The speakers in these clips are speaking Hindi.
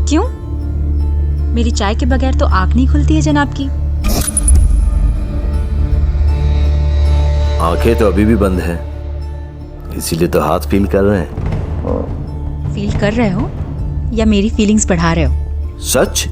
क्यों? मेरी चाय के बगैर तो आंख नहीं खुलती है जनाब की। आंखें तो अभी भी बंद हैं, इसीलिए तो हाथ फील कर रहे हैं। फील कर रहे हो या मेरी फीलिंग्स बढ़ा रहे हो? सच?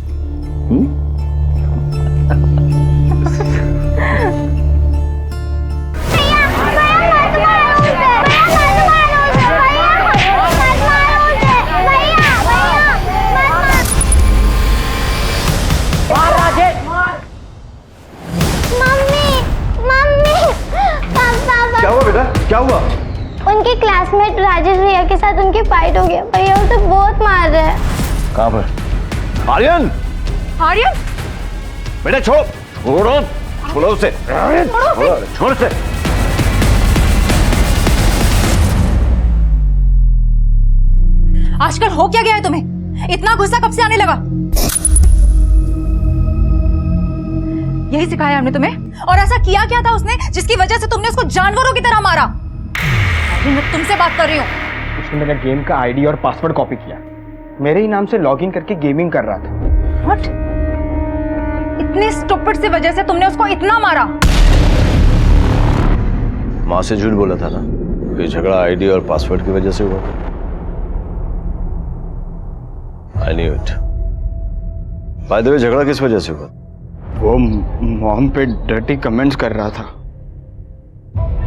क्या हुआ बेटा, क्या हुआ? उनके क्लासमेट राजेश भैया के साथ उनकी फाइट हो गया। भैया उसे बहुत मार रहे हैं। कहाँ पर? आर्यन! आर्यन! बेटा छोड़ो उसे। छोड़ उसे। आजकल हो क्या गया है तुम्हें? इतना गुस्सा कब से आने लगा? यही सिखाया हमने तुम्हें? और ऐसा किया क्या था उसने जिसकी वजह से तुमने उसको जानवरों की तरह मारा? मैं तुमसे बात कर रही हूँ। उसने मेरा गेम का आईडी और पासवर्ड कॉपी किया, मेरे ही नाम से लॉगिन करके गेमिंग कर रहा था। What? इतनी स्टूपिड सी वजह से तुमने उसको इतना मारा? माँ से झूठ बोला था ना, ये झगड़ा आईडी और पासवर्ड की वजह से हुआ था। I knew it. By the way, झगड़ा किस वजह से हुआ? वो मॉम पे डर्टी कमेंट्स कर रहा था,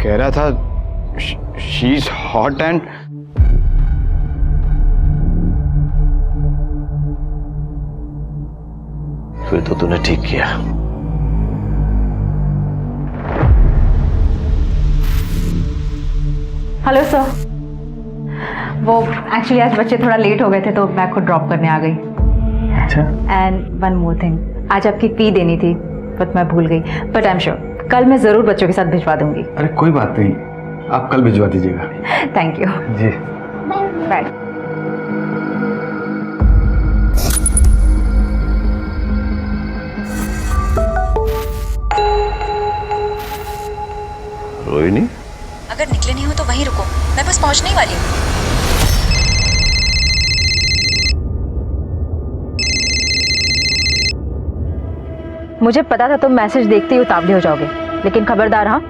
कह रहा था शी इज हॉट एंड फिर तो तूने ठीक किया। हेलो सर, वो एक्चुअली आज बच्चे थोड़ा लेट हो गए थे तो मैं खुद ड्रॉप करने आ गई। अच्छा। एंड वन मोर थिंग, आज आपकी फी देनी थी बट मैं भूल गई। बट आई एम श्योर कल मैं जरूर बच्चों के साथ भिजवा दूंगी। अरे कोई बात नहीं, आप कल भिजवा दीजिएगा। थैंक यू जी। बाय। रोहिणी, अगर निकले नहीं हो तो वहीं रुको, मैं बस पहुंचने ही वाली हूँ। मुझे पता था तुम मैसेज देखते ही उतावले हो जाओगे, लेकिन खबरदार हाँ,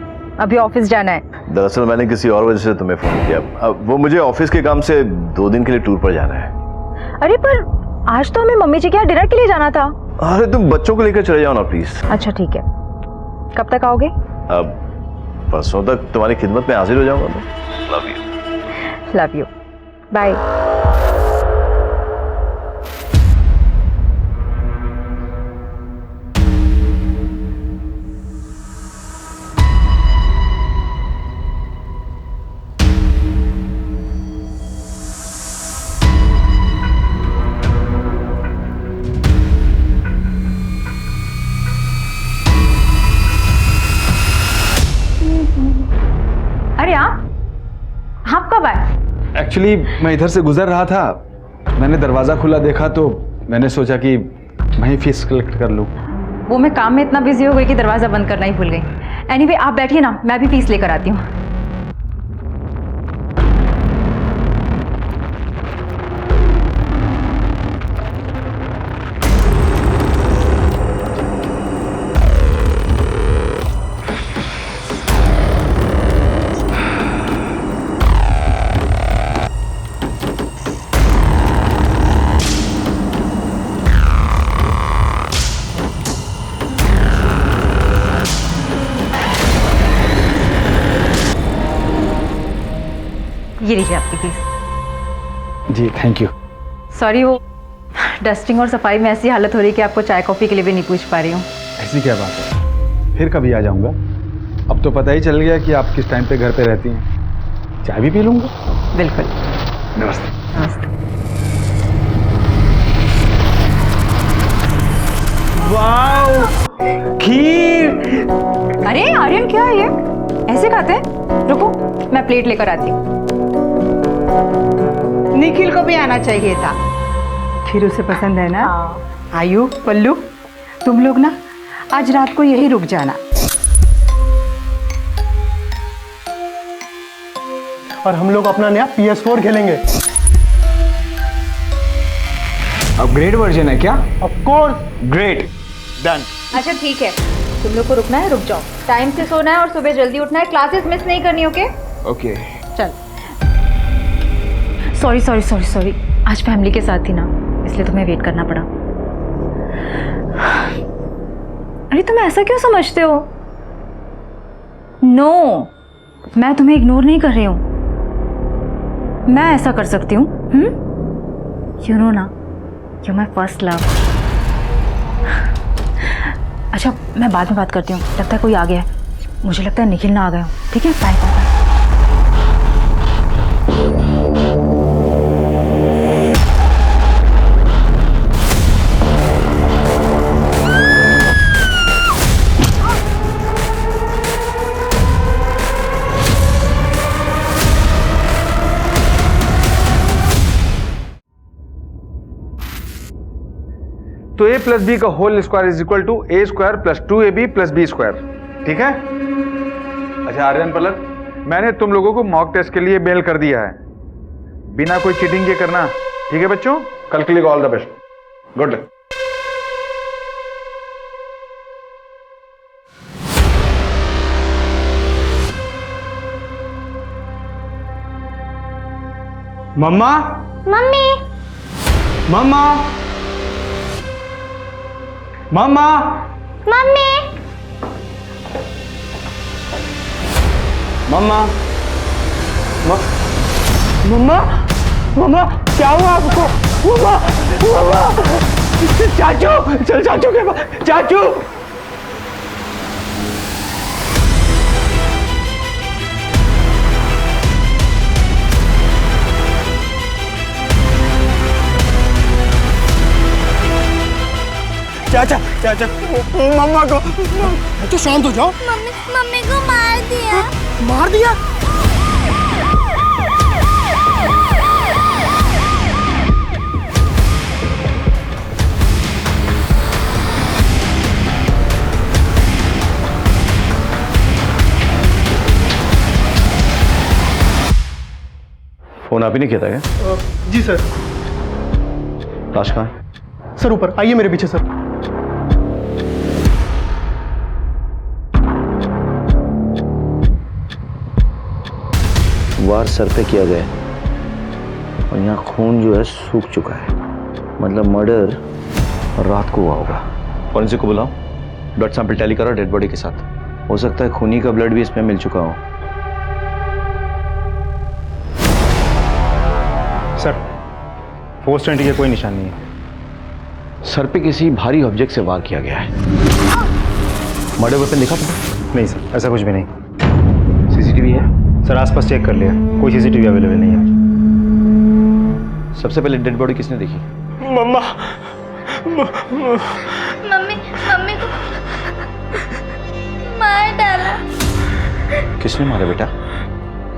अभी ऑफिस जाना है। दरअसल मैंने किसी और वजह से तुम्हें फोन किया। अब वो मुझे ऑफिस के काम से 2 दिन के लिए टूर पर जाना है। अरे पर आज तो हमें मम्मी जी के यहाँ डिनर के लिए जाना था। अरे तुम बच्चों को लेकर चले जाओ ना प्लीज। अच्छा ठीक है, कब तक आओगे? अब परसों तक तुम्हारी खिदमत में हाजिर हो जाऊंगा मैं। Love you. Love you. Bye. अरे आप कब आए? एक्चुअली मैं इधर से गुजर रहा था, मैंने दरवाजा खुला देखा तो मैंने सोचा कि वहीं फीस कलेक्ट कर लूं। वो मैं काम में इतना बिजी हो गई कि दरवाजा बंद करना ही भूल गई। एनीवे आप बैठिए ना, मैं भी फीस लेकर आती हूँ। ये लीजिए आपकी फीस। जी थैंक यू। सॉरी, वो डस्टिंग और सफाई में ऐसी हालत हो रही है कि आपको चाय कॉफ़ी के लिए भी नहीं पूछ पा रही हूँ। ऐसी क्या बात है, फिर कभी आ जाऊंगा। अब तो पता ही चल गया कि आप किस टाइम पे घर पे रहती हैं। चाय भी पी लूंगा। बिल्कुल। नमस्ते। नमस्ते। वाओ, खीर। अरे आर्यन क्या है ये, ऐसे खाते हैं? रुको मैं प्लेट लेकर आती हूँ। निखिल को भी आना चाहिए था, खीर उसे पसंद है ना। आयु, पल्लू, तुम लोग ना आज रात को यही रुक जाना। और हम लोग अपना नया PS4 खेलेंगे। अपग्रेड वर्जन है क्या? Of course, great, done. अच्छा ठीक है, तुम लोग को रुकना है रुक जाओ, टाइम से सोना है और सुबह जल्दी उठना है, क्लासेस मिस नहीं करनी। Okay okay. चल। सॉरी सॉरी सॉरी सॉरी, आज फैमिली के साथ थी ना, इसलिए तुम्हें वेट करना पड़ा। अरे तुम ऐसा क्यों समझते हो? नो, मैं तुम्हें इग्नोर नहीं कर रही हूँ, मैं ऐसा कर सकती हूँ। यू नो ना, यू माई फर्स्ट लव। अच्छा मैं बाद में बात करती हूँ, लगता है कोई आ गया है, मुझे लगता है निखिल ना आ गया हूँ। ठीक है, बाय बाय बाय। तो a प्लस बी का whole square is equal to a square plus 2ab plus b square. ठीक है? अच्छा आर्यन पलक, मैंने तुम लोगों को मॉक टेस्ट के लिए मेल कर दिया है, बिना कोई चीटिंग के करना। ठीक है बच्चों, कल के लिए all the best, good luck. Mamma, mummy, mamma, mamma, mummy, mamma, mamma, mamma, क्या हुआ आपको? मम्मा, मम्मा, चाचू, चल चाचू के पास, चाचू। चाचा, चाचा, मम्मा को। तो शांत हो जाओ। मम्मी, मम्मी को मार दिया। मार दिया? फोन आप ही नहीं किया था क्या? जी सर। लाश कहाँ है? सर ऊपर आइए मेरे पीछे सर। वार सर पे किया गया और यहाँ खून जो है सूख चुका है, मतलब मर्डर रात को हुआ होगा। फॉरेंसिक को बुलाओ, ब्लड सैंपल टैली करो डेड बॉडी के साथ, हो सकता है खूनी का ब्लड भी इसमें मिल चुका हो। सर, 420 का कोई निशान नहीं है। सर पे किसी भारी ऑब्जेक्ट से वार किया गया है। मर्डर वेपन दिखा तुमने? नहीं सर, ऐसा कुछ भी नहीं। सीसीटीवी है? सर आसपास चेक कर लिया, कोई सीसीटीवी अवेलेबल नहीं है। सबसे पहले डेड बॉडी किसने देखी? मम्मा, मम्मी, मम्मी को मार डाला। किसने मारा बेटा?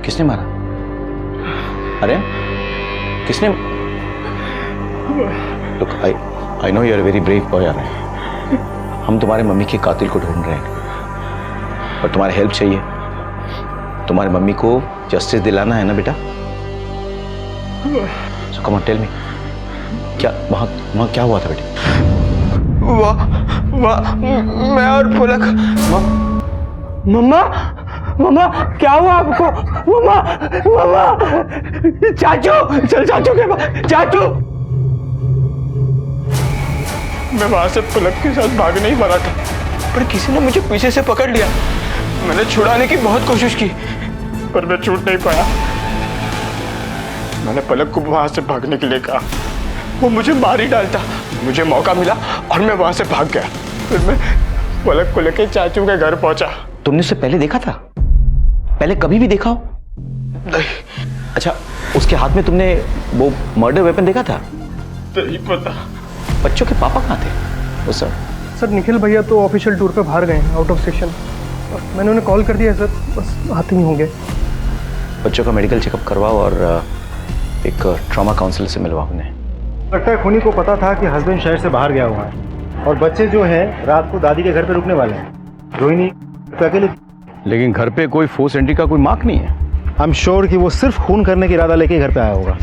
किसने मारा? अरे किसने? Look, I know you are a very brave boy, हम तुम्हारे मम्मी के कातिल को ढूंढ रहे हैं, पर तुम्हारी हेल्प चाहिए। तुम्हारी मम्मी को जस्टिस दिलाना है ना बेटा? So come on, tell me, क्या वहाँ क्या हुआ था बेटे? वाह, मैं और पुलक। मम्मा, मम्मा, क्या हुआ आपको? मम्मा, मम्मा, चाचू, चल चाचू के पास, चाचू। मैं वहां से पुलक के साथ भागने ही वाला था, पर किसी ने मुझे पीछे से पकड़ लिया। मैंने छुड़ाने की बहुत कोशिश की, पर मैं छूट नहीं पाया। मैंने पलक को वहां से भागने के लिए कहा, वो मुझे मार ही डालता। मुझे मौका मिला और मैं वहां से भाग गया। फिर मैं पलक को लेकर चाचू के घर पहुंचा। तुमने उसे पहले देखा था? पहले कभी भी देखा हो? नहीं। अच्छा, उसके हाथ में तुमने वो मर्डर वेपन देखा था? नहीं पता। बच्चों के पापा कहाँ थे उस समय? सर निखिल भैया तो ऑफिशियल टूर पे बाहर गए हैं, आउट ऑफ स्टेशन। मैंने उन्हें कॉल कर दिया सर, बस आते ही होंगे। बच्चों का मेडिकल चेकअप करवाओ और एक ट्रॉमा काउंसलर से मिलवाओ उन्हें। लगता है खूनी को पता था कि हस्बैंड शहर से बाहर गया हुआ है और बच्चे जो है रात को दादी के घर पे रुकने वाले हैं। रोहिणी तो अकेले, लेकिन घर पे कोई फोर्स एंट्री का कोई मार्क नहीं है। आई एम श्योर कि वो सिर्फ खून करने का इरादा लेके घर पे आया होगा।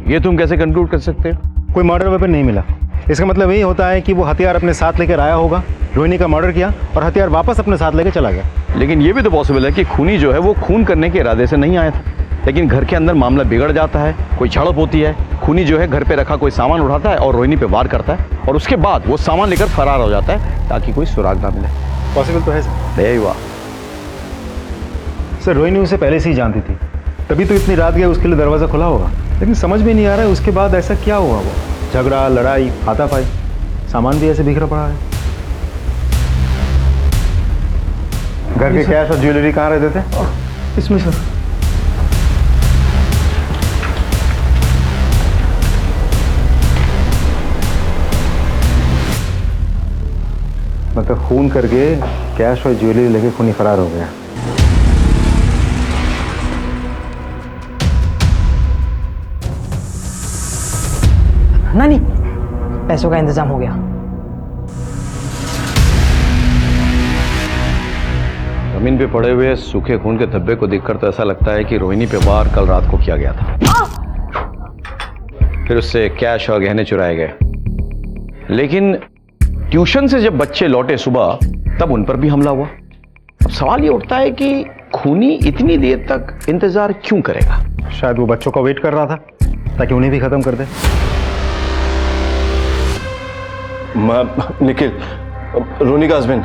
ये तुम कैसे कंक्लूड कर सकते हो? कोई मर्डर वेपन नहीं मिला। इसका मतलब यही होता है कि वो हथियार अपने साथ लेकर आया होगा, रोहिणी का मर्डर किया और हथियार वापस अपने साथ लेकर चला गया। लेकिन ये भी तो पॉसिबल है कि खूनी जो है वो खून करने के इरादे से नहीं आया था, लेकिन घर के अंदर मामला बिगड़ जाता है, कोई झड़प होती है, खूनी जो है घर पे रखा कोई सामान उठाता है और रोहिणी पे वार करता है और उसके बाद वो सामान लेकर फरार हो जाता है ताकि कोई सुराग ना मिले। पॉसिबल तो है सर। यही हुआ सर, रोहिणी उसे पहले से ही जानती थी, तभी तो इतनी रात गया उसके लिए दरवाज़ा खुला होगा। लेकिन समझ में नहीं आ रहा है उसके बाद ऐसा क्या हुआ। वो झगड़ा, लड़ाई, हाथापाई, सामान भी ऐसे बिखरा पड़ा है। घर के कैश और ज्वेलरी कहाँ रहते थे? इसमें सर। मतलब खून करके कैश और ज्वेलरी लेके खूनी फरार हो गया। नानी, पैसों का इंतजाम हो गया। जमीन पे पड़े हुए सूखे खून के धब्बे को देखकर तो ऐसा लगता है कि रोहिणी पे वार कल रात को किया गया था। फिर उससे कैश और गहने चुराए गए। लेकिन ट्यूशन से जब बच्चे लौटे सुबह, तब उन पर भी हमला हुआ। अब सवाल ये उठता है कि खूनी इतनी देर तक इंतजार क्यों करेगा? शायद वो बच्चों का वेट कर रहा था ताकि उन्हें भी खत्म कर दे। निखिल, रोनी का हस्बैंड।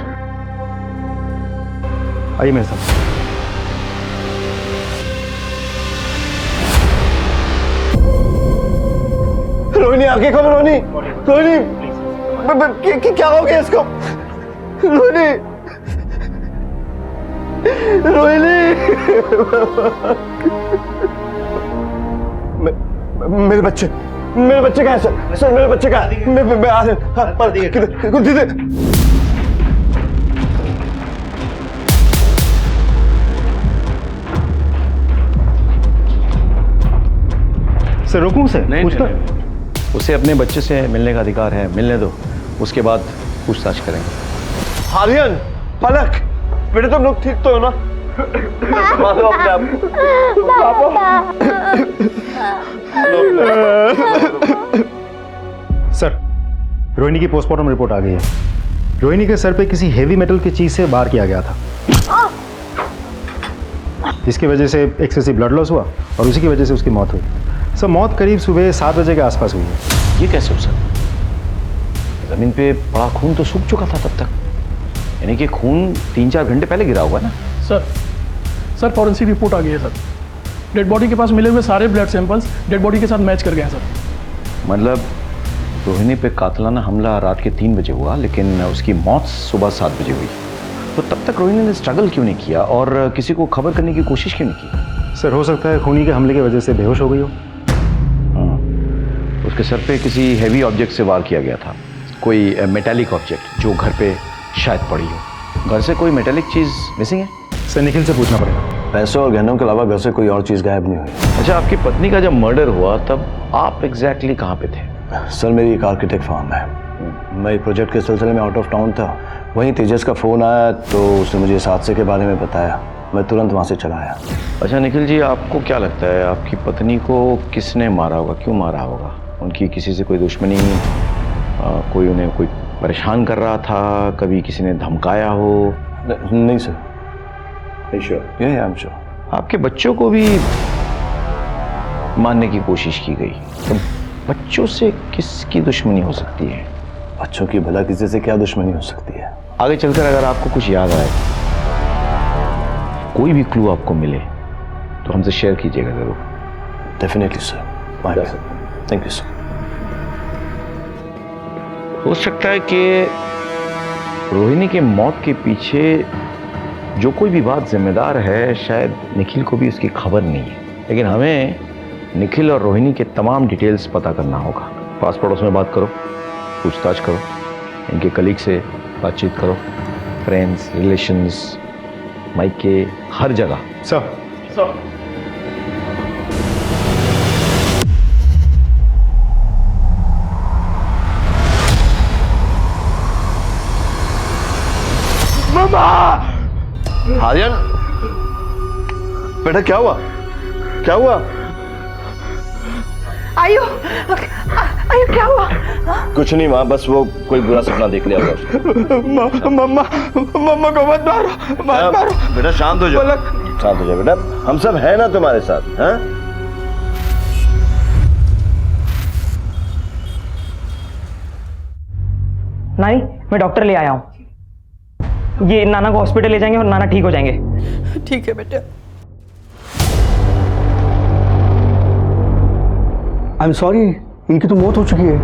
आइए मेरे साथ। रोहिणी आगे खोलो। रोहिणी, रोहिणी, क्या हो गया इसको? रोहिणी, रोहिणी, मेरे बच्चे कहाँ हैं सर? सर मेरे बच्चे कहाँ हैं? मैं आ रहा दीदी। सर रुकूं से? नहीं, उसे अपने बच्चे से मिलने का अधिकार है, मिलने दो, उसके बाद पूछताछ करेंगे। आर्यन, पलक, बेटे तुम लोग ठीक तो हो ना? मानो अपने आप। सर, रोहिणी की पोस्टमार्टम रिपोर्ट आ गई है। रोहिणी के सर पे किसी हेवी मेटल की चीज से वार किया गया था, जिसकी वजह से एक्सेसिव ब्लड लॉस हुआ और उसी की वजह से उसकी मौत हुई। सर, मौत करीब सुबह 7 बजे के आसपास हुई है। ये कैसे हो सकता? जमीन पे पड़ा खून तो सूख चुका था तब तक, यानी कि खून 3-4 घंटे पहले गिरा होगा ना? सर फॉरेंसिक रिपोर्ट आ गई है सर। डेड बॉडी के पास मिले हुए सारे ब्लड सैंपल्स डेड बॉडी के साथ मैच कर गए हैं सर। मतलब रोहिणी पे कातिलाना हमला रात के 3 बजे हुआ, लेकिन उसकी मौत सुबह 7 बजे हुई। तो तब तक रोहिणी ने स्ट्रगल क्यों नहीं किया और किसी को खबर करने की कोशिश क्यों नहीं की? सर, हो सकता है खूनी के हमले की वजह से बेहोश हो गई हो। उसके सर पे किसी हैवी ऑब्जेक्ट से वार किया गया था, कोई मेटालिक ऑब्जेक्ट जो घर पे शायद पड़ी हो। घर से कोई मेटालिक चीज़ मिसिंग है? सर, निखिल से पूछना पड़ेगा। पैसों और गहनों के अलावा घर से कोई और चीज़ गायब नहीं हुई। अच्छा, आपकी पत्नी का जब मर्डर हुआ तब आप एग्जैक्टली कहाँ पे थे? सर, मेरी एक आर्किटेक्ट फर्म है। मैं एक प्रोजेक्ट के सिलसिले में आउट ऑफ टाउन था। वहीं तेजस का फ़ोन आया तो उसने मुझे इस हादसे के बारे में बताया। मैं तुरंत वहाँ से चला आया। अच्छा निखिल जी, आपको क्या लगता है आपकी पत्नी को किसने मारा होगा, क्यों मारा होगा? उनकी किसी से कोई दुश्मनी, कोई उन्हें कोई परेशान कर रहा था, कभी किसी ने धमकाया हो? नहीं सर। I am sure. आपके बच्चों को भी मारने की कोशिश की गई, तो बच्चों से किसकी दुश्मनी हो सकती है? बच्चों की भला किसी से क्या दुश्मनी हो सकती है? आगे चलकर अगर आपको कुछ याद आए, कोई भी क्लू आपको मिले, तो हमसे शेयर कीजिएगा जरूर। Definitely sir. Thank you sir. हो सकता है कि रोहिणी के मौत के पीछे जो कोई भी बात जिम्मेदार है, शायद निखिल को भी उसकी खबर नहीं है, लेकिन हमें निखिल और रोहिणी के तमाम डिटेल्स पता करना होगा। पास पड़ोस में बात करो, पूछताछ करो, इनके कलीग से बातचीत करो, फ्रेंड्स, रिलेशंस, मायके, हर जगह। सर, आर्यन, बेटा क्या हुआ? क्या हुआ? आयु आयु क्या हुआ? कुछ नहीं माँ, बस वो कोई बुरा सपना देख लिया होगा। मम्मा को मत मारो, मत मारो। बेटा शांत हो जाओ, शांत हो जाओ बेटा, हम सब हैं ना तुम्हारे साथ। हैं? नानी, मैं डॉक्टर ले आया हूँ। ये नाना को हॉस्पिटल ले जाएंगे और नाना ठीक हो जाएंगे। ठीक है बेटा। आई एम सॉरी, इनकी तो मौत हो चुकी है।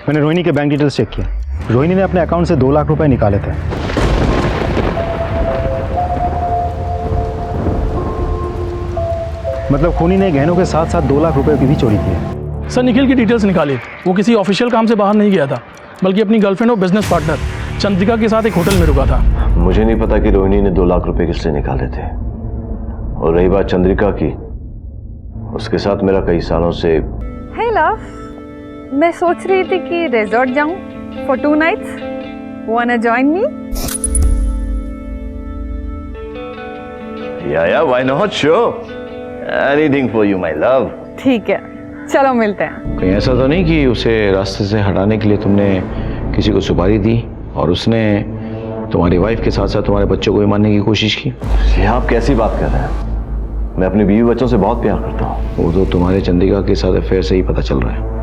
मैंने रोहिणी के बैंक डिटेल्स चेक किए। रोहिणी ने अपने अकाउंट से 2 लाख रुपए निकाले थे। मतलब खूनी ने गहनों के साथ साथ 2 लाख रुपए की भी चोरी की है। सर निखिल की डिटेल्स निकाली। वो किसी ऑफिशियल काम से बाहर नहीं गया था, बल्कि अपनी गर्लफ्रेंड और बिजनेस पार्टनर चंद्रिका के साथ एक होटल में रुका था। मुझे नहीं पता कि रोहिणी ने 2 लाख रुपए किससे निकाले थे। और रही बात चंद्रिका की, उसके साथ मेरा कई सालों से। हे लव, मैं सोच रही थी कि रिजॉर्ट जाऊं for 2 nights. Wanna join me? Yeah why not, sure, anything for you my love. ठीक है, चलो मिलते हैं। कहीं ऐसा तो नहीं कि उसे रास्ते से हटाने के लिए तुमने किसी को सुपारी दी और उसने तुम्हारी वाइफ के साथ साथ तुम्हारे बच्चों को भी मारने की कोशिश की? ये आप कैसी बात कर रहे हैं? मैं अपनी बीवी बच्चों से बहुत प्यार करता हूँ। वो तो तुम्हारे चंद्रिका के साथ अफेयर से ही पता चल रहा है।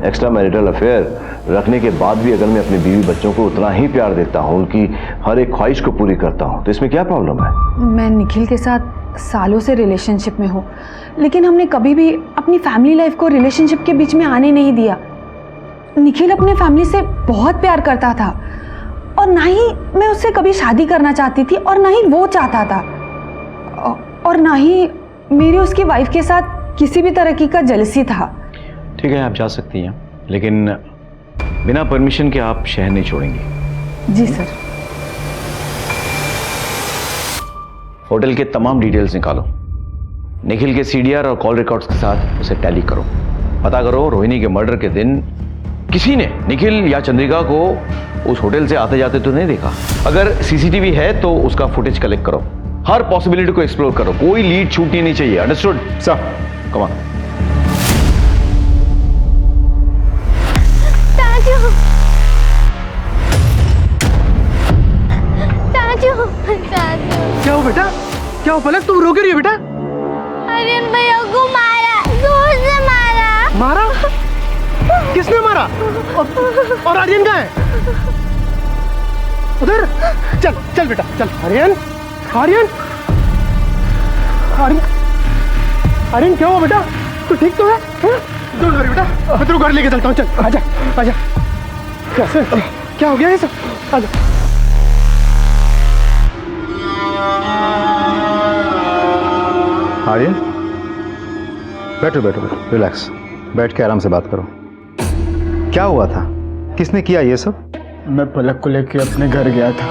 एक्स्ट्रा मैरिटल अफेयर रखने के बाद भी अगर मैं अपनी बीवी बच्चों को उतना ही प्यार देता हूँ, उनकी हर एक ख्वाहिश को पूरी करता हूँ, तो इसमें क्या प्रॉब्लम है? मैं निखिल के साथ सालों से रिलेशनशिप में हूँ, लेकिन हमने कभी भी अपनी फैमिली लाइफ को रिलेशनशिप के बीच में आने नहीं दिया। निखिल अपने फैमिली से बहुत प्यार करता था और ना ही मैं उससे कभी शादी करना चाहती थी और ना ही वो चाहता था, और ना ही मेरी उसकी वाइफ के साथ किसी भी तरह का जेलसी था। ठीक है, आप जा सकती हैं, लेकिन बिना परमिशन के आप शहर नहीं छोड़ेंगे। जी सर। होटल के तमाम डिटेल्स निकालो, निखिल के सीडीआर और कॉल रिकॉर्ड्स के साथ उसे टैली करो। पता करो रोहिणी के मर्डर के दिन किसी ने निखिल या चंद्रिका को उस होटल से आते जाते तो नहीं देखा। अगर सीसीटीवी है तो उसका फुटेज कलेक्ट करो, हर पॉसिबिलिटी को एक्सप्लोर करो, कोई लीड छूटनी नहीं चाहिए। Understood sir? Come on. क्या हो बेटा, क्या हो पलक, तुम रो के रही हो बेटा? आर्यन भैया को मारा, जोर से मारा। मारा? किसने मारा? और आर्यन कहाँ है? उधर? चल चल बेटा चल। आर्यन, आर्यन, आर्यन, आर्यन क्या हुआ बेटा? तू ठीक तो है? डोंट वरी बेटा, मैं तेरे को घर लेके चलता हूँ। चल आजा आजा। कैसे, क्या हो गया ये सब? आजा। आर्यन, बैठो बैठो बैठो, रिलैक्स, बैठ के आराम से बात करो। क्या हुआ था? किसने किया ये सब? मैं पलक को लेके अपने घर गया था,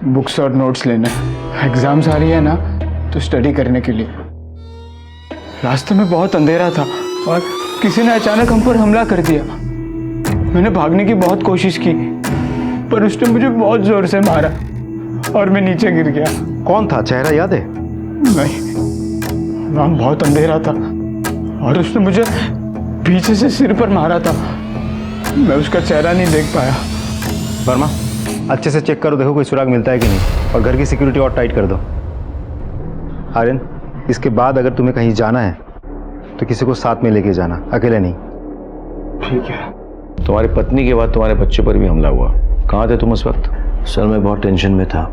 बुक्स और नोट्स लेने। एग्जाम्स आ रही है ना, तो स्टडी करने के लिए। रास्ते में बहुत अंधेरा था और किसी ने अचानक हम पर हमला कर दिया। मैंने भागने की बहुत कोशिश की, पर उसने मुझे बहुत जोर से मारा और मैं नीचे गिर गया। कौन था? चेहरा याद है? नहीं, वहाँ बहुत अंधेरा था और उसने मुझे पीछे से सिर पर मारा था। मैं उसका चेहरा नहीं देख पाया। वर्मा, अच्छे से चेक करो, देखो कोई सुराग मिलता है कि नहीं, और घर की सिक्योरिटी और टाइट कर दो। आर्यन, इसके बाद अगर तुम्हें कहीं जाना है तो किसी को साथ में लेके जाना, अकेले नहीं। ठीक है। तुम्हारी पत्नी के बाद तुम्हारे बच्चों पर भी हमला हुआ, कहाँ थे तुम उस वक्त? सर मैं बहुत टेंशन में था,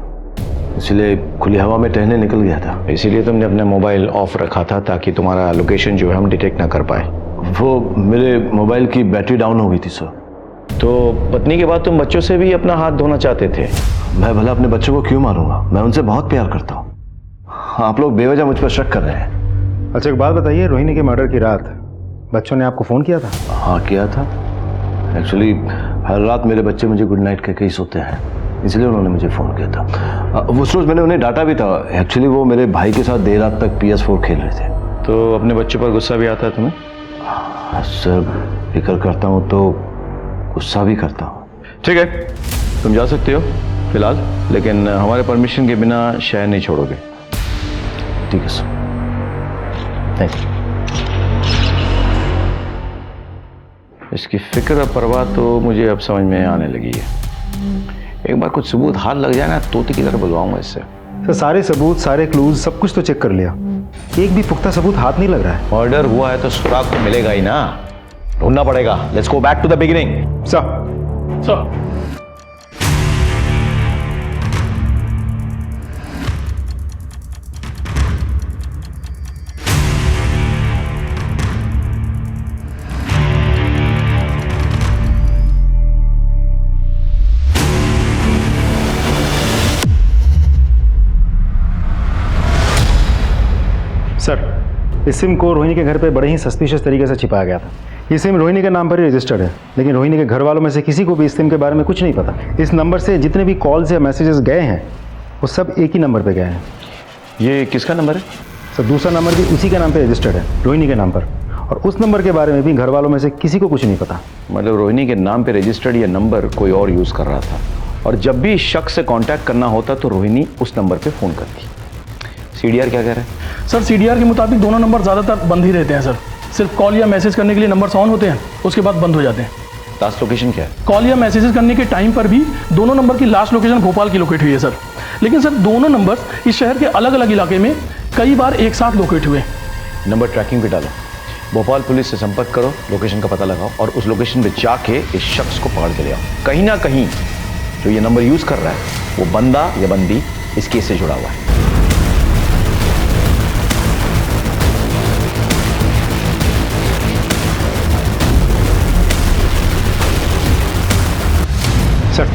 इसलिए खुली हवा में टहलने निकल गया था। इसीलिए तुमने अपना मोबाइल ऑफ रखा था ताकि तुम्हारा लोकेशन जो है हम डिटेक्ट ना कर पाए। वो मेरे मोबाइल की बैटरी डाउन हो गई थी सर। तो पत्नी के बाद तुम बच्चों से भी अपना हाथ धोना चाहते थे? मैं भला अपने बच्चों को क्यों मारूंगा, मैं उनसे बहुत प्यार करता हूँ। आप लोग बेवजह मुझ पर शक कर रहे हैं। अच्छा एक बात बताइए, रोहिणी के मर्डर की रात बच्चों ने आपको फ़ोन किया था? हाँ किया था। एक्चुअली हर रात मेरे बच्चे मुझे गुड नाइट कहके ही सोते हैं, इसलिए उन्होंने मुझे फ़ोन किया था। उस रोज़ मैंने उन्हें डांटा भी था। एक्चुअली वो मेरे भाई के साथ देर रात तक PS4 खेल रहे थे। तो अपने बच्चों पर गुस्सा भी आता है तुम्हें? सर फिक्र करता हूँ तो गुस्सा भी करता हूँ। ठीक है, तुम जा सकते हो फिलहाल, लेकिन हमारे परमिशन के बिना शहर नहीं छोड़ोगे। ठीक है सर, थैंक यू। इसकी फिक्र और परवाह तो मुझे अब समझ में आने लगी है। एक बार कुछ सबूत हाथ लग जाए ना, तोते की तरह बुलवाऊंगा इससे। सर सारे सबूत, सारे क्लूज, सब कुछ तो चेक कर लिया, एक भी पुख्ता सबूत हाथ नहीं लग रहा है। मर्डर हुआ है तो सुराग तो मिलेगा ही ना, ढूंढना पड़ेगा। Let's go back to the beginning. Sir sir sir, इस सिम को रोहिणी के घर पे बड़े ही सस्पिशियस तरीके से छिपाया गया था। ये सिम रोहिणी के नाम पर ही रजिस्टर्ड है, लेकिन रोहिणी के घर वालों में से किसी को भी इस सिम के बारे में कुछ नहीं पता। इस नंबर से जितने भी कॉल्स या मैसेजेस गए हैं वो सब एक ही नंबर पे गए हैं। ये किसका नंबर है? सर दूसरा नंबर भी उसी के नाम पे रजिस्टर्ड है, रोहिणी के नाम पर, और उस नंबर के बारे में भी घर वालों में से किसी को कुछ नहीं पता। मतलब रोहिणी के नाम पे रजिस्टर्ड ये नंबर कोई और यूज कर रहा था, और जब भी इस शख्स से कांटेक्ट करना होता तो रोहिणी उस नंबर पे फोन करती। सीडीआर क्या कह रहा है? सर सीडीआर के मुताबिक दोनों नंबर ज़्यादातर बंद ही रहते हैं सर। सिर्फ कॉल या मैसेज करने के लिए नंबर्स ऑन होते हैं, उसके बाद बंद हो जाते हैं। लास्ट लोकेशन क्या है? कॉल या मैसेजेस करने के टाइम पर भी दोनों नंबर की लास्ट लोकेशन भोपाल की लोकेट हुई है सर। लेकिन सर दोनों नंबर्स इस शहर के अलग अलग इलाके में कई बार एक साथ लोकेट हुए। नंबर ट्रैकिंग पे डालो, भोपाल पुलिस से संपर्क करो, लोकेशन का पता लगाओ और उस लोकेशन पे जाके इस शख्स को पकड़ के ले आओ। कहीं ना कहीं जो ये नंबर यूज कर रहा है वो बंदा या बंदी इस केस से जुड़ा हुआ है। सर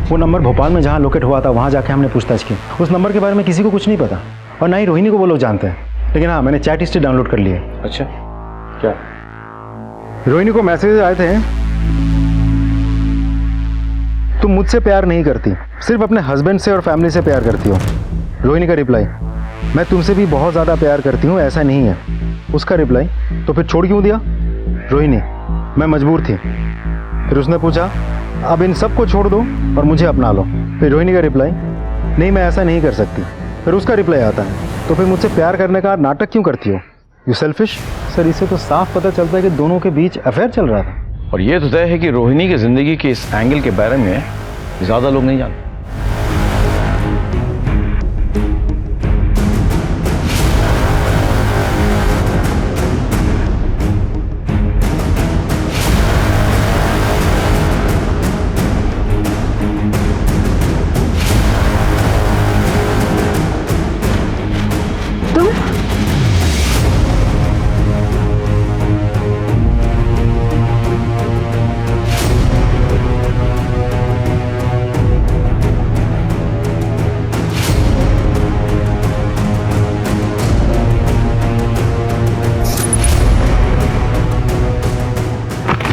वो नंबर भोपाल में जहाँ लोकेट हुआ था वहाँ जाके हमने पूछताछ की। उस नंबर के बारे में किसी को कुछ नहीं पता, और ना ही रोहिणी को वो लोग जानते हैं। लेकिन हाँ, मैंने चैट हिस्ट्री डाउनलोड कर ली है। अच्छा, क्या? रोहिणी को मैसेज आए थे, तुम मुझसे प्यार नहीं करती, सिर्फ अपने हस्बैंड से और फैमिली से प्यार करती हो। रोहिणी का रिप्लाई, मैं तुमसे भी बहुत ज़्यादा प्यार करती हूँ, ऐसा नहीं है। उसका रिप्लाई, तो फिर छोड़ क्यों दिया? रोहिणी, मैं मजबूर थी। फिर उसने पूछा, अब इन सबको छोड़ दो और मुझे अपना लो। फिर रोहिणी का रिप्लाई, नहीं मैं ऐसा नहीं कर सकती। फिर उसका रिप्लाई आता है, तो फिर मुझसे प्यार करने का नाटक क्यों करती हो? You selfish. सर इससे तो साफ पता चलता है कि दोनों के बीच अफेयर चल रहा था। और ये तो तय है कि रोहिणी की जिंदगी के इस एंगल के बारे में ज्यादा लोग नहीं जानते।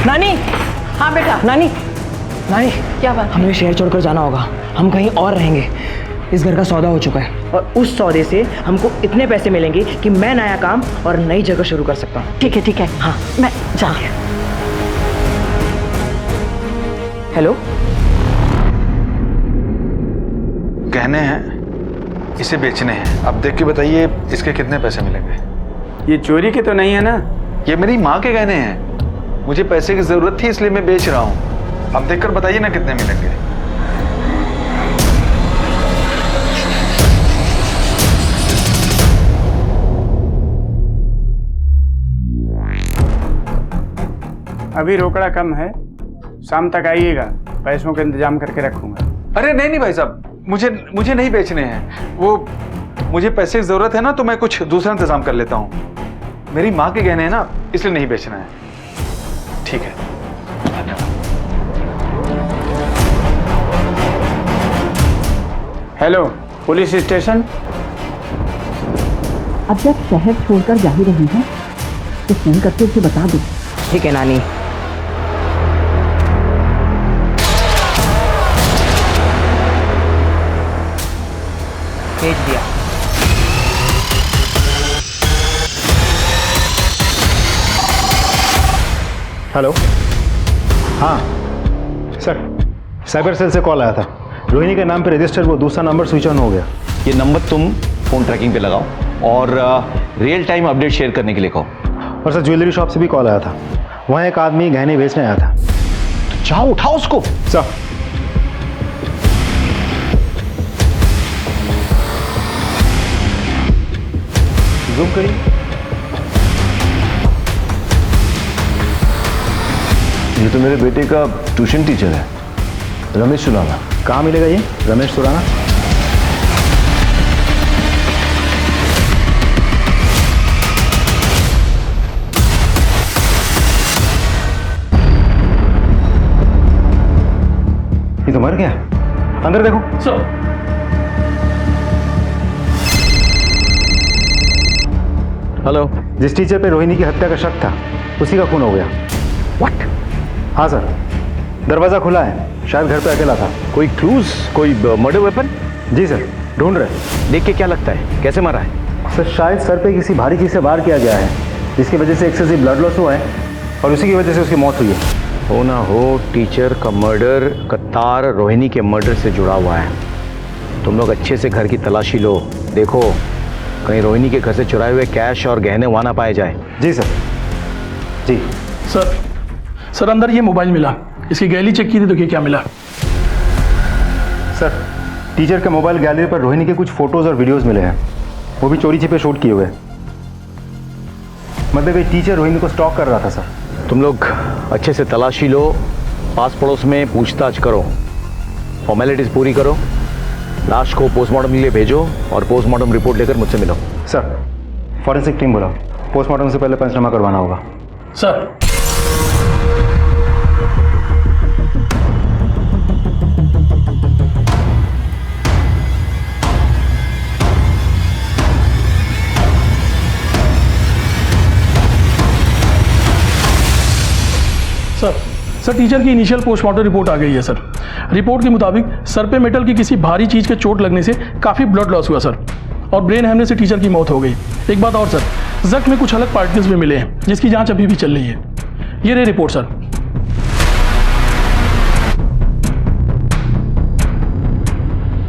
नानी, हाँ बेटा। नानी, नानी, क्या बात? हमें शहर छोड़कर जाना होगा, हम कहीं और रहेंगे। इस घर का सौदा हो चुका है और उस सौदे से हमको इतने पैसे मिलेंगे कि मैं नया काम और नई जगह शुरू कर सकता हूँ। ठीक है ठीक है, हाँ मैं जाती हूँ। हेलो, गहने हैं, इसे बेचने हैं। अब देख के बताइए इसके कितने पैसे मिलेंगे? ये चोरी के तो नहीं है ना? ये मेरी माँ के गहने हैं, मुझे पैसे की जरूरत थी इसलिए मैं बेच रहा हूँ। अब देखकर बताइए ना कितने मिलेंगे। अभी रोकड़ा कम है, शाम तक आइएगा, पैसों का इंतजाम करके रखूंगा। अरे नहीं भाई साहब, मुझे नहीं बेचने हैं। वो मुझे पैसे की जरूरत है ना, तो मैं कुछ दूसरा इंतजाम कर लेता हूँ। मेरी माँ के गहने हैं ना, इसलिए नहीं बेचना है। ठीक है, हेलो पुलिस स्टेशन। अब जब शहर छोड़कर जा ही रही है तो फोन करके उसे बता दो। ठीक है नानी। भेज दिया। हेलो, हाँ सर साइबर सेल से कॉल आया था, रोहिणी के नाम पे रजिस्टर वो दूसरा नंबर स्विच ऑन हो गया। ये नंबर तुम फ़ोन ट्रैकिंग पे लगाओ और रियल टाइम अपडेट शेयर करने के लिए कहो। और सर ज्वेलरी शॉप से भी कॉल आया था, वहाँ एक आदमी गहने बेचने आया था। तो जाओ उठाओ उसको। सर जूम करिए। ये तो मेरे बेटे का ट्यूशन टीचर है, रमेश सुराना। कहाँ मिलेगा ये रमेश सुराना? ये तो मर गया। अंदर देखो। Sir hello. जिस टीचर पे रोहिणी की हत्या का शक था उसी का खून हो गया। व्हाट? हाँ सर, दरवाजा खुला है, शायद घर पे अकेला था। कोई क्लूज, कोई मर्डर वेपन? जी सर, ढूंढ रहे। देख के क्या लगता है, कैसे मारा है? सर शायद सर पे किसी भारी चीज से वार किया गया है, जिसकी वजह से एक्सेसिव ब्लड लॉस हुआ है और उसी की वजह से उसकी मौत हुई है। हो ना हो, टीचर का मर्डर का तार रोहिणी के मर्डर से जुड़ा हुआ है। तुम लोग अच्छे से घर की तलाशी लो, देखो कहीं रोहिणी के घर से चुराए हुए कैश और गहने वहाँ ना पाए जाए। जी सर। जी सर अंदर ये मोबाइल मिला, इसकी गैलरी चेक की थी, देखिए क्या मिला। सर टीचर के मोबाइल गैलरी पर रोहिणी के कुछ फोटोज और वीडियोस मिले हैं, वो भी चोरी छिपे शूट किए हुए। मतलब ये टीचर रोहिणी को स्टॉक कर रहा था सर। तुम लोग अच्छे से तलाशी लो, पास पड़ोस में पूछताछ करो, फॉर्मेलिटीज पूरी करो, लाश को पोस्टमार्टम के लिए भेजो और पोस्टमार्टम रिपोर्ट लेकर मुझसे मिलो। सर फॉरेंसिक टीम बुलाओ, पोस्टमार्टम से पहले पंचनामा करवाना होगा। सर सर टीचर की इनिशियल पोस्टमार्टम रिपोर्ट आ गई है सर। रिपोर्ट के मुताबिक सर पे मेटल की किसी भारी चीज के चोट लगने से काफी ब्लड लॉस हुआ सर, और ब्रेन हैमरेज से टीचर की मौत हो गई। एक बात और सर, जख्म में कुछ अलग पार्टिकल्स भी मिले हैं जिसकी जांच अभी भी चल रही है। ये रही रिपोर्ट सर।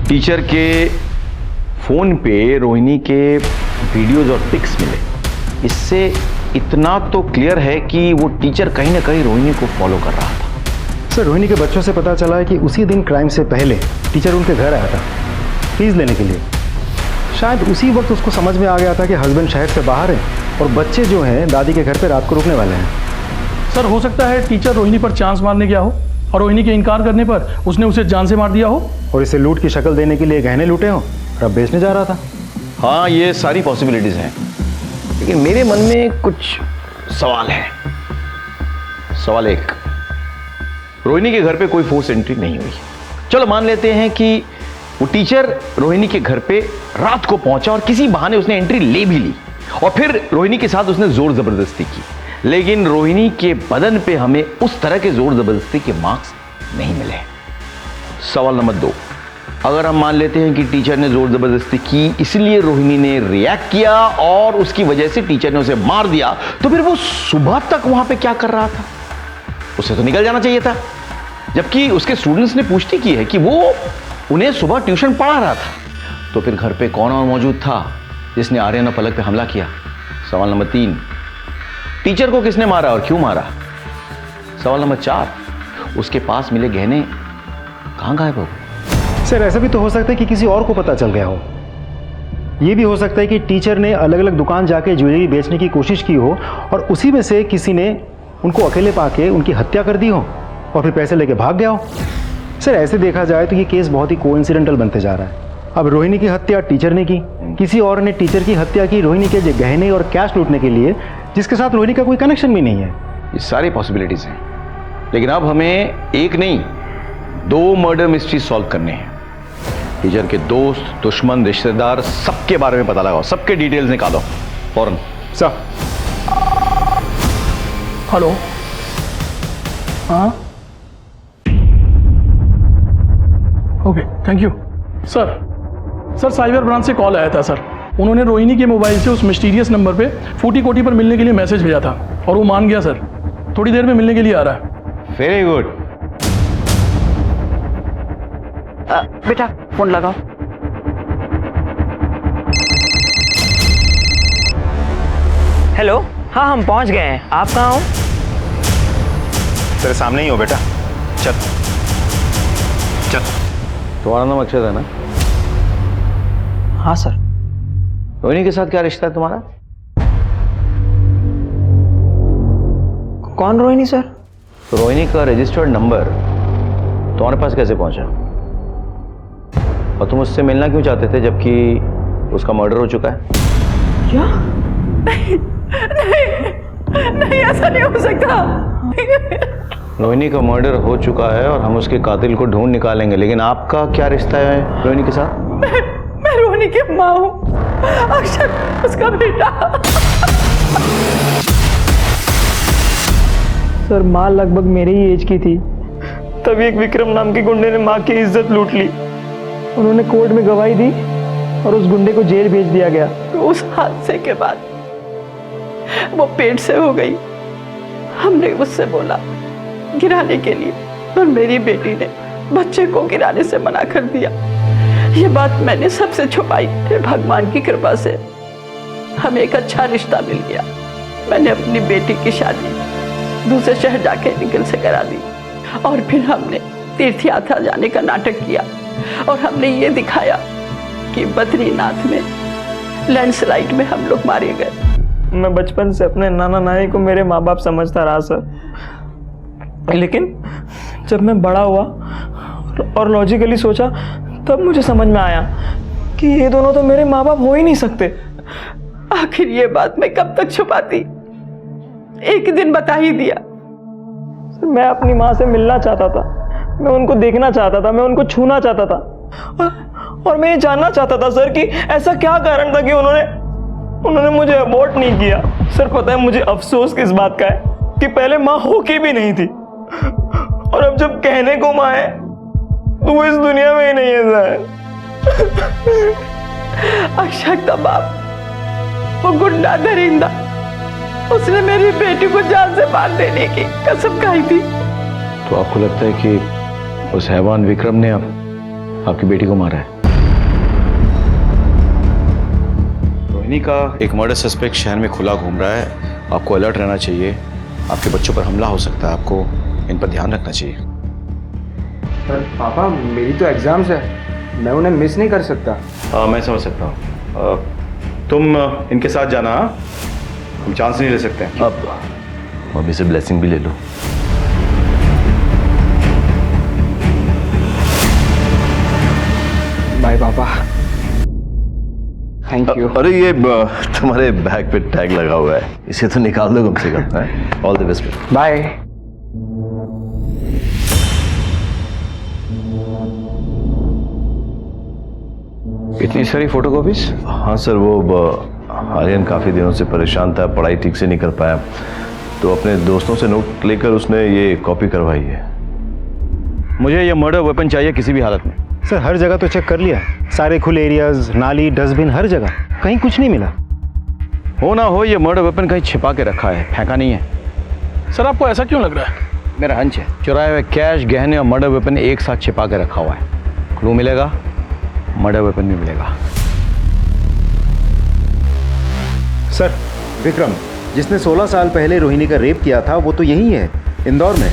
टीचर के फोन पे रोहिणी के वीडियोज और पिक्स मिले, इससे इतना तो क्लियर है कि वो टीचर कहीं ना कहीं रोहिणी को फॉलो कर रहा था। सर रोहिणी के बच्चों से पता चला है कि उसी दिन क्राइम से पहले टीचर उनके घर आया था फीस लेने के लिए। शायद उसी वक्त उसको समझ में आ गया था कि हस्बैंड शहर से बाहर है और बच्चे जो हैं दादी के घर पे रात को रुकने वाले हैं। सर हो सकता है टीचर रोहिणी पर चांस मारने गया हो और रोहिणी के इनकार करने पर उसने उसे जान से मार दिया हो और इसे लूट की शक्ल देने के लिए गहने लूटे हो और अब बेचने जा रहा था। हाँ, ये सारी पॉसिबिलिटीज हैं, लेकिन मेरे मन में कुछ सवाल है। सवाल एक, रोहिणी के घर पे कोई फोर्स एंट्री नहीं हुई। चलो मान लेते हैं कि वो टीचर रोहिणी के घर पे रात को पहुंचा और किसी बहाने उसने एंट्री ले भी ली और फिर रोहिणी के साथ उसने जोर जबरदस्ती की, लेकिन रोहिणी के बदन पे हमें उस तरह के जोर जबरदस्ती के मार्क्स नहीं मिले। सवाल नंबर 2, अगर हम मान लेते हैं कि टीचर ने जोर जबरदस्ती की इसलिए रोहिणी ने रिएक्ट किया और उसकी वजह से टीचर ने उसे मार दिया, तो फिर वो सुबह तक वहां पे क्या कर रहा था? उसे तो निकल जाना चाहिए था, जबकि उसके स्टूडेंट्स ने पुष्टि की है कि वो उन्हें सुबह ट्यूशन पढ़ा रहा था। तो फिर घर पे कौन और मौजूद था जिसने आर्यन और पलक पे हमला किया? सवाल नंबर 3, टीचर को किसने मारा और क्यों मारा? सवाल नंबर 4, उसके पास मिले गहने कहां गायब हो गए? सर ऐसा भी तो हो सकता है कि किसी और को पता चल गया हो। ये भी हो सकता है कि टीचर ने अलग अलग दुकान जाके ज्वेलरी बेचने की कोशिश की हो और उसी में से किसी ने उनको अकेले पाके उनकी हत्या कर दी हो और फिर पैसे लेके भाग गया हो। सर ऐसे देखा जाए तो ये केस बहुत ही कोइंसिडेंटल बनते जा रहा है। अब रोहिणी की हत्या टीचर ने की, किसी और ने टीचर की हत्या की रोहिणी के गहने और कैश लूटने के लिए, जिसके साथ रोहिणी का कोई कनेक्शन भी नहीं है। ये सारी पॉसिबिलिटीज हैं, लेकिन अब हमें एक नहीं 2 मर्डर मिस्ट्री सॉल्व करने हैं। टीचर के दोस्त, दुश्मन, रिश्तेदार सबके बारे में पता लगाओ, सबके डिटेल्स निकालो फौरन। सर हेलो, हाँ okay thank you. Sir cyber branch से कॉल आया था सर। उन्होंने रोहिणी के मोबाइल से उस मिस्टीरियस नंबर पे फूटी कोटी पर मिलने के लिए मैसेज भेजा था और वो मान गया सर। थोड़ी देर में मिलने के लिए आ रहा है। Very good. बेटा फोन लगाओ। हेलो, हाँ हम पहुंच गए हैं। आप कहाँ हो? तेरे सामने ही हो बेटा, चल चल। तुम्हारा नाम अक्षत है ना? हाँ सर। रोहिणी के साथ क्या रिश्ता है तुम्हारा? कौन रोहिणी सर? रोहिणी का रजिस्टर्ड नंबर तुम्हारे पास कैसे पहुंचा? और तुम उससे मिलना क्यों चाहते थे जबकि उसका मर्डर हो चुका है? क्या? नहीं, ऐसा नहीं हो सकता। रोहिणी का मर्डर हो चुका है और हम उसके कातिल को ढूंढ निकालेंगे, लेकिन आपका क्या रिश्ता है रोहिणी के साथ? मैं रोहिणी की माँ हूँ, अक्षत उसका बेटा। सर माँ लगभग मेरे ही एज की थी, तभी एक विक्रम नाम के गुंडे ने माँ की इज्जत लूट ली। उन्होंने कोर्ट में गवाही दी और उस गुंडे को जेल भेज दिया गया। तो उस हादसे के बाद वो पेट से हो गई। हमने उससे बोला गिराने के लिए, पर मेरी बेटी ने बच्चे को गिराने से मना कर दिया। ये बात मैंने सबसे छुपाई। फिर भगवान की कृपा से हमें एक अच्छा रिश्ता मिल गया। मैंने अपनी बेटी की शादी दूसरे शहर जाके निखिल से करा दी और फिर हमने तीर्थ यात्रा जाने का नाटक किया और हमने ये दिखाया कि बद्रीनाथ में लैंडस्लाइड में हम लोग मारे गए। मैं बचपन से अपने नाना नानी को मेरे माँ बाप समझता रहा सर, लेकिन जब मैं बड़ा हुआ और लॉजिकली सोचा तब मुझे समझ में आया कि ये दोनों तो मेरे माँ बाप हो ही नहीं सकते। आखिर ये बात मैं कब तक छुपाती? एक दिन बता ही दिया। मैं अपनी माँ से मिलना चाहता था, मैं उनको देखना चाहता था, मैं उनको छूना चाहता था और मैं ये जानना चाहता था सर कि ऐसा क्या कारण था कि उन्होंने मुझे अबॉर्ट नहीं किया। सर पता है मुझे अफसोस किस बात का है कि पहले माँ होके भी नहीं थी और अब जब कहने को माँ है तो वो इस दुनिया में ही नहीं है सर। अक्षत का बाप वो गुंडा दरिंदा, उसने मेरी बेटी को जान से मार देने की कसम खाई थी। तो आपको लगता है कि उस हैवान विक्रम ने आपकी बेटी को मारा है? रोहिणी का एक मर्डर सस्पेक्ट शहर में खुला घूम रहा है। आपको अलर्ट रहना चाहिए। आपके बच्चों पर हमला हो सकता है, आपको इन पर ध्यान रखना चाहिए। पर पापा मेरी तो एग्जाम्स है, मैं उन्हें मिस नहीं कर सकता। मैं समझ सकता हूँ। तुम इनके साथ जाना, हम चांस नहीं ले सकते। अब मम्मी से ब्लेसिंग भी ले लो। बाय पापा, थैंक यू। अरे ये तुम्हारे बैग पे टैग लगा हुआ है, इसे तो निकाल दो कम से कम। All the best. बाय। इतनी सारी फोटोकॉपीज? हाँ सर, वो आर्यन काफ़ी दिनों से परेशान था, पढ़ाई ठीक से नहीं कर पाया, तो अपने दोस्तों से नोट लेकर उसने ये कॉपी करवाई है। मुझे ये मर्डर वेपन चाहिए किसी भी हालत में। सर हर जगह तो चेक कर लिया, सारे खुले एरियाज, नाली, डस्टबिन, हर जगह, कहीं कुछ नहीं मिला। हो ना हो ये मर्डर वेपन कहीं छिपा के रखा है, फेंका नहीं है। सर आपको ऐसा क्यों लग रहा है? मेरा हंच है चुराए हुए कैश, गहने और मर्डर वेपन एक साथ छिपा के रखा हुआ है। क्लू मिलेगा, मर्डर वेपन भी मिलेगा। सर विक्रम जिसने 16 साल पहले रोहिणी का रेप किया था वो तो यही है, इंदौर में।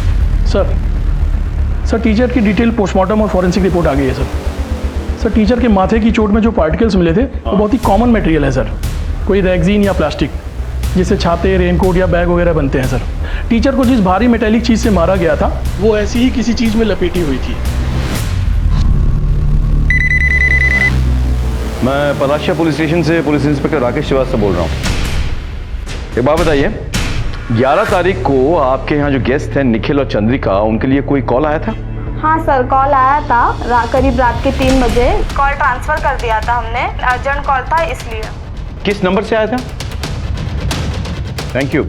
सर टीचर की डिटेल पोस्टमार्टम और फॉरेंसिक रिपोर्ट आ गई है सर। टीचर के माथे की चोट में जो पार्टिकल्स मिले थे वो बहुत ही कॉमन मटेरियल है सर, कोई रेक्सीन या प्लास्टिक, जिससे छाते, रेनकोट या बैग वगैरह बनते हैं सर। टीचर को जिस भारी मेटेलिक चीज़ से मारा गया था वो ऐसी ही किसी चीज़ में लपेटी हुई थी। मैं पलाशिया पुलिस स्टेशन से पुलिस इंस्पेक्टर राकेश श्रीवास्तव बोल रहा हूँ। एक बात बताइए, 11 तारीख को आपके यहाँ जो गेस्ट हैं निखिल और चंद्रिका, उनके लिए कोई कॉल आया था? हाँ सर, कॉल आया था करीब रात के 3 बजे। कॉल ट्रांसफर कर दिया था हमने, अर्जेंट कॉल था इसलिए। किस नंबर से आया था? Thank you.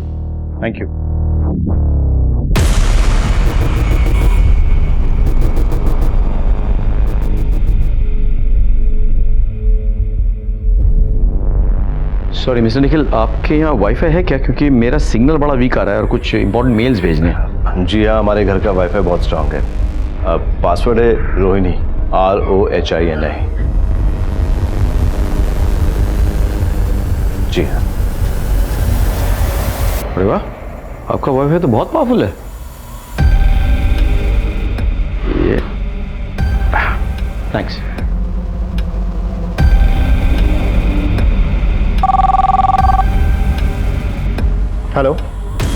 Sorry mister Nikhil, आपके यहाँ वाईफाई है क्या? क्योंकि मेरा सिग्नल बड़ा वीक आ रहा है और कुछ इंपॉर्टेंट मेल्स भेजने हैं। जी हाँ, हमारे घर का वाईफाई बहुत स्ट्रांग है। पासवर्ड है रोहिणी। ROHINI। जी हाँ। अरे वाह, आपका वाईफाई तो बहुत पावरफुल है। ये थैंक्स। हेलो।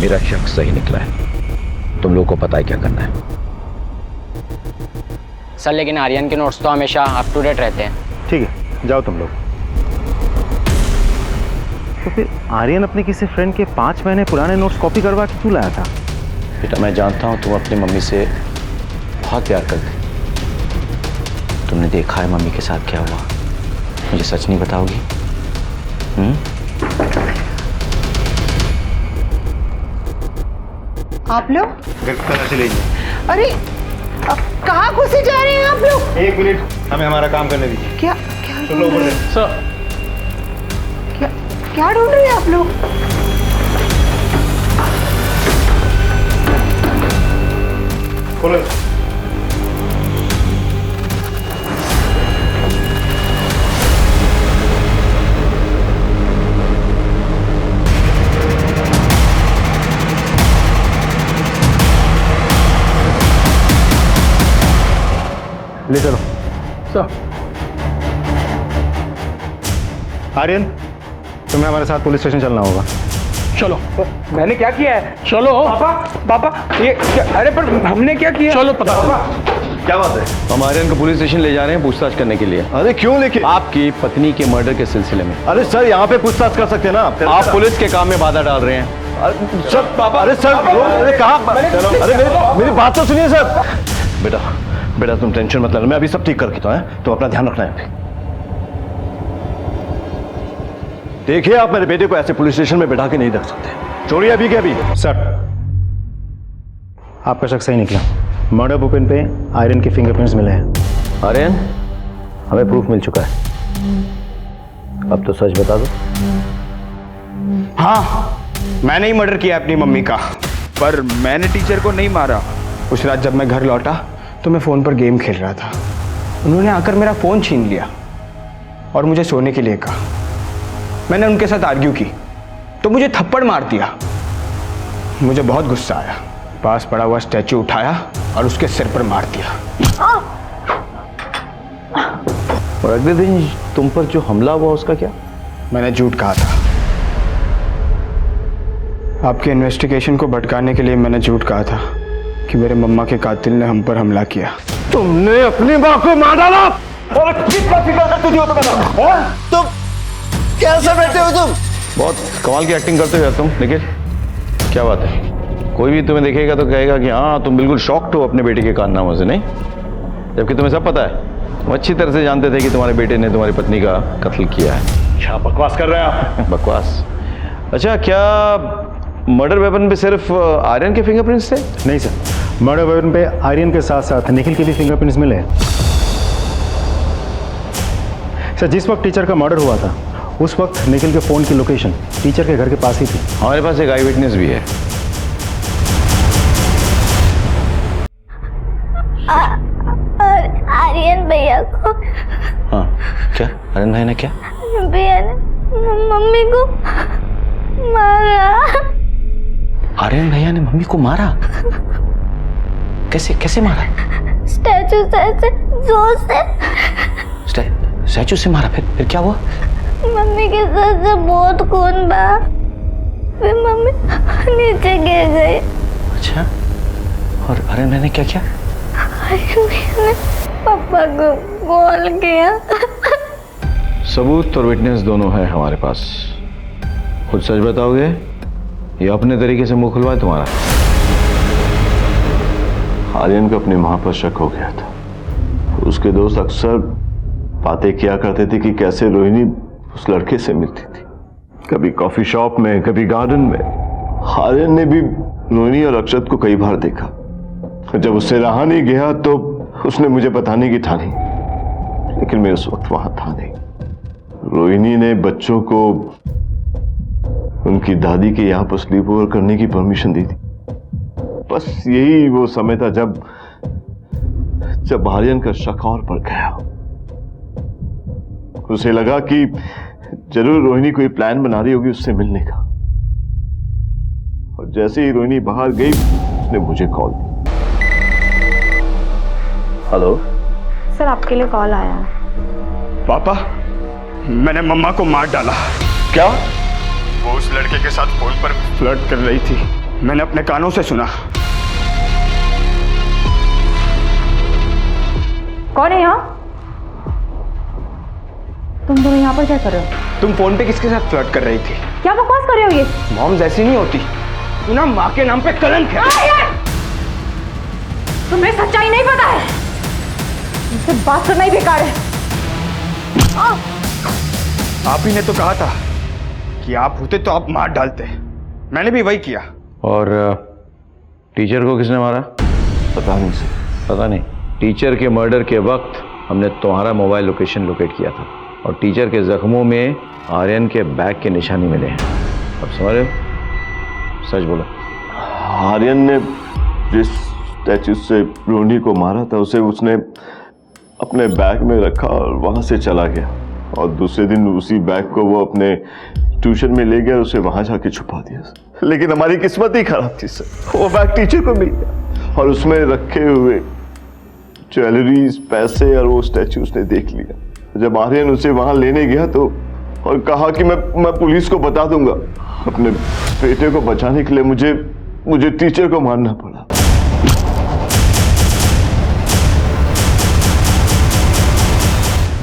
मेरा शक सही निकला है, तुम लोगों को पता है क्या करना है। सर लेकिन आर्यन के नोट्स तो हमेशा अप टू डेट रहते हैं। ठीक है, जाओ तुम लोग। तो फिर आर्यन अपने किसी फ्रेंड के 5 महीने पुराने नोट्स कॉपी करवा के क्यों लाया था? बेटा मैं जानता हूं तुम अपनी मम्मी से बहुत प्यार करते। तुमने देखा है मम्मी के साथ क्या हुआ, मुझे सच नहीं बताओगी? आप लोग घर कहाँ चले जाइए? अरे कहाँ घुसे जा रहे हैं आप लोग? 1 मिनट, हमें हमारा काम करने दीजिए। क्या क्या चलो ऊपर से। सर क्या क्या ढूंढ रहे हैं आप लोग? खोलो। ले चलो। सर आर्यन, तुम्हें हमारे साथ पुलिस स्टेशन चलना होगा। चलो। मैंने क्या किया है? चलो पापा ये अरे पर हमने क्या किया? चलो पता क्या बात है? हम आर्यन को पुलिस स्टेशन ले जा रहे हैं पूछताछ करने के लिए। अरे क्यों लेके? आपकी पत्नी के मर्डर के सिलसिले में। अरे सर, यहाँ पे पूछताछ कर सकते हैं ना आप पुलिस के काम में बाधा डाल रहे हैं। सर पापा, अरे सर, अरे कहाँ? अरे मेरी बात तो सुनिए सर। बेटा बेटा तुम टेंशन मत लेना, मैं अभी सब ठीक करके तो है, तो अपना ध्यान रखना है। देखिए आप मेरे बेटे को ऐसे पुलिस स्टेशन में बैठा के नहीं रख सकते। चोरी अभी के अभी। सर, आपका शक सही निकला। मर्डर वेपन पे आयरन के फिंगरप्रिंट्स मिले हैं। आर्यन, हमें प्रूफ मिल चुका है, अब तो सच बता दो। हाँ, मैंने ही मर्डर किया अपनी मम्मी का, पर मैंने टीचर को नहीं मारा। उस रात जब मैं घर लौटा तो मैं फ़ोन पर गेम खेल रहा था। उन्होंने आकर मेरा फ़ोन छीन लिया और मुझे सोने के लिए कहा। मैंने उनके साथ आर्ग्यू की तो मुझे थप्पड़ मार दिया। मुझे बहुत गुस्सा आया, पास पड़ा हुआ स्टैचू उठाया और उसके सिर पर मार दिया। और अगले दिन तुम पर जो हमला हुआ उसका क्या? मैंने झूठ कहा था। आपके इन्वेस्टिगेशन को भटकाने के लिए मैंने झूठ कहा था कि मेरे मम्मा के कातिल ने हम पर हमला किया। तुमने अपनी माँ को मार डाला और कितना फिक्र करती थी तुम्हें? तुम कैसे बैठे हो तुम? बहुत कमाल की एक्टिंग करते हो तुम, लेकिन क्या बात है? कोई भी तुम्हें देखेगा तो कहेगा कि हाँ तुम बिल्कुल शॉक्ड हो अपने बेटे के कारनामों से, नहीं? जबकि तुम्हें सब पता है, तुम अच्छी तरह से जानते थे कि तुम्हारे बेटे ने तुम्हारी पत्नी का कत्ल किया है। क्या बकवास कर रहे हैं आप? बकवास? अच्छा, क्या मर्डर वेपन पे सिर्फ आर्यन के फिंगरप्रिंट्स थे? नहीं सर, मर्डर वेपन पे आर्यन के साथ साथ निखिल के भी फिंगरप्रिंट्स मिले हैं। सर, जिस वक्त टीचर का मर्डर हुआ था उस वक्त निखिल के फोन की लोकेशन टीचर के घर के पास ही थी। हमारे पास एक आई विटनेस भी है। आर्यन भैया को, हाँ क्या? आर्यन भाई ने क्या? भैया ने मम्मी को मारा। आर्यन भैया ने मम्मी को मारा? कैसे कैसे मारा? स्टैचू से ऐसे जोर से। स्टैचू से मारा? फिर क्या हुआ? मम्मी के सर से बहुत खून बहा, फिर मम्मी नीचे गिर गई। अच्छा, और आर्यन भाई ने क्या किया? आर्यन भैया ने पापा को कॉल किया। सबूत और विटनेस दोनों है हमारे पास। खुद सच बताओगे या अपने तरीके से मुंह खुलवाए तुम्हारा? आर्यन को अपनी मां पर शक हो गया था। उसके दोस्त अक्सर बातें किया करते थे कि कैसे रोहिणी उस लड़के से मिलती थी, कभी कॉफी शॉप में, कभी गार्डन में। आर्यन ने भी रोहिणी और अक्षत को कई बार देखा। जब उससे रहा नहीं गया तो उसने मुझे बताने की ठानी, लेकिन मैं उस वक्त वहां था नहीं। रोहिणी ने बच्चों को उनकी दादी के यहां पर स्लीप ओवर करने की परमिशन दी थी। बस यही वो समय था जब जब आर्यन का शक और बढ़ गया। उसे लगा कि जरूर रोहिणी कोई प्लान बना रही होगी उससे मिलने का, और जैसे ही रोहिणी बाहर गई उसने मुझे कॉल की। हेलो सर, आपके लिए कॉल आया है। पापा, मैंने मम्मा को मार डाला। क्या? वो उस लड़के के साथ फोन पर फ्लर्ट कर रही थी, मैंने अपने कानों से सुना। कौन है यहाँ? तुम दोनों यहाँ पर क्या कर रहे हो? तुम फोन पे किसके साथ फ्लर्ट कर रही थी? क्या बकवास कर रहे हो ये? मॉम ऐसी नहीं होती, तू ना माँ के नाम पे कलंक है। तुम्हें सच्चाई नहीं पता है, तुमसे बात करना ही बेकार है। आप ही ने तो कहा था कि आप होते तो आप मार डालते, मैंने भी वही किया। और टीचर को किसने मारा? पता नहीं सर। पता नहीं। टीचर के मर्डर के वक्त हमने तुम्हारा मोबाइल लोकेशन लोकेट किया था, और टीचर के जख्मों में आर्यन के बैग के निशानी मिले हैं। अब समझ रहे हो? सच बोलो। आर्यन ने जिस स्टैचू से रोहिणी को मारा था उसे उसने अपने बैग में रखा और वहां से चला गया, और दूसरे दिन उसी बैग को वो अपने ट्यूशन में ले गया और उसे वहां जाके छुपा दिया। लेकिन हमारी किस्मत ही खराब थी सर, वो बैग टीचर को मिल गया और उसमें रखे हुए ज्वेलरीज, पैसे और वो स्टैचू उसने देख लिया। जब आर्यन उसे वहां लेने गया तो और कहा कि मैं पुलिस को बता दूंगा, अपने बेटे को बचाने के लिए मुझे टीचर को मारना पड़ा।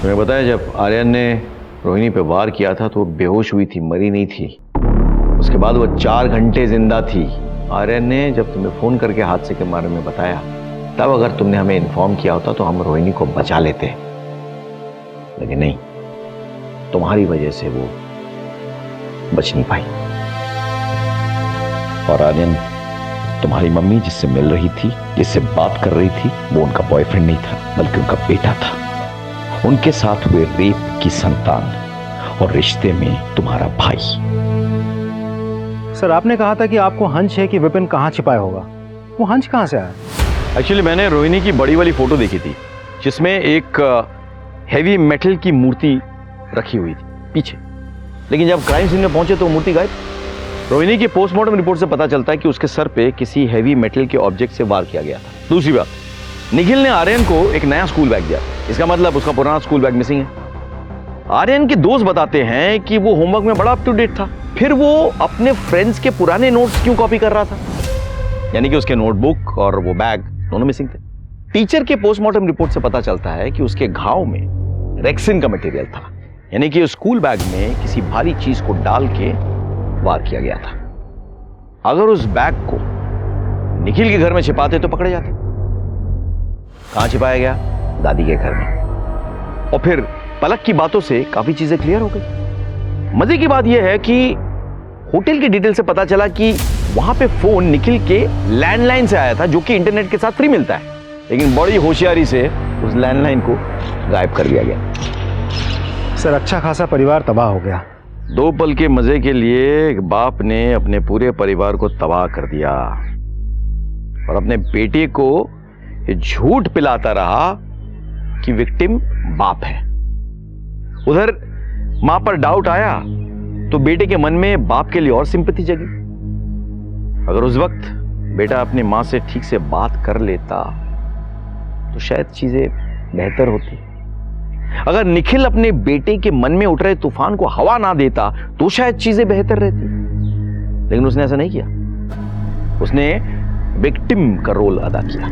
तुम्हें बताया, जब आर्यन ने रोहिणी पे वार किया था तो वो बेहोश हुई थी, मरी नहीं थी। उसके बाद वो 4 घंटे जिंदा थी। आर्यन ने जब तुम्हें फोन करके हादसे के बारे में बताया, तब अगर तुमने हमें इन्फॉर्म किया होता तो हम रोहिणी को बचा लेते, लेकिन नहीं, तुम्हारी वजह से वो बच नहीं पाई। और आर्यन, तुम्हारी मम्मी जिससे मिल रही थी, जिससे बात कर रही थी, वो उनका बॉयफ्रेंड नहीं था, बल्कि उनका बेटा था। उनके साथ हुए रेप की संतान, और रिश्ते में तुम्हारा भाई। सर, आपने कहा था कि आपको हंच है कि विपिन कहाँ छिपाया होगा, वो हंच कहाँ से आया? एक्चुअली मैंने रोहिणी की बड़ी वाली फोटो देखी थी, जिसमें एक हेवी मेटल की मूर्ति रखी हुई थी पीछे, लेकिन जब क्राइम सीन में पहुंचे तो मूर्ति गायब। रोहिणी की पोस्टमार्टम रिपोर्ट से पता चलता है कि उसके सर पे किसी हेवी मेटल के ऑब्जेक्ट से वार किया गया था। दूसरी बात, निखिल ने आर्यन को एक नया स्कूल बैग दिया, इसका मतलब उसका पुराना स्कूल बैग मिसिंग है। आर्यन के दोस्त बताते हैं कि वो होमवर्क में बड़ा अप टू डेट था, फिर वो अपने फ्रेंड्स के पुराने नोट्स क्यों कॉपी कर रहा था? यानी कि उसके नोटबुक और वो बैग दोनों मिसिंग थे। टीचर के पोस्टमार्टम रिपोर्ट से पता चलता है कि उसके घाव में रेक्सिन का मटेरियल था, यानी कि स्कूल बैग में किसी भारी चीज को डाल के वार किया गया था। अगर उस बैग को निखिल के घर में छिपाते तो पकड़े जाते। कहां छिपाया गया? दादी के घर में। और फिर पलक की बातों से काफी चीजें क्लियर हो गई। मजे की बात यह है कि होटल की डिटेल से पता चला कि वहां पे फोन निखिल के लैंडलाइन से आया था, जो कि इंटरनेट के साथ फ्री मिलता है, लेकिन बड़ी होशियारी से उस लैंडलाइन को गायब कर दिया गया। सर, अच्छा खासा परिवार तबाह हो गया। 2 पल के मजे के लिए एक बाप ने अपने पूरे परिवार को तबाह कर दिया, और अपने बेटे को ये झूठ पिलाता रहा कि विक्टिम बाप है। उधर मां पर डाउट आया तो बेटे के मन में बाप के लिए और सिंपैथी जगी। अगर उस वक्त बेटा अपनी मां से ठीक से बात कर लेता तो शायद चीजें बेहतर होती। अगर निखिल अपने बेटे के मन में उठ रहे तूफान को हवा ना देता तो शायद चीजें बेहतर रहती, लेकिन उसने ऐसा नहीं किया। उसने विक्टिम का रोल अदा किया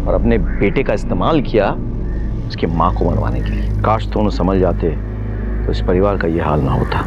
और अपने बेटे का इस्तेमाल किया उसकी मां को मरवाने के लिए। काश दोनों समझ जाते तो इस परिवार का यह हाल ना होता।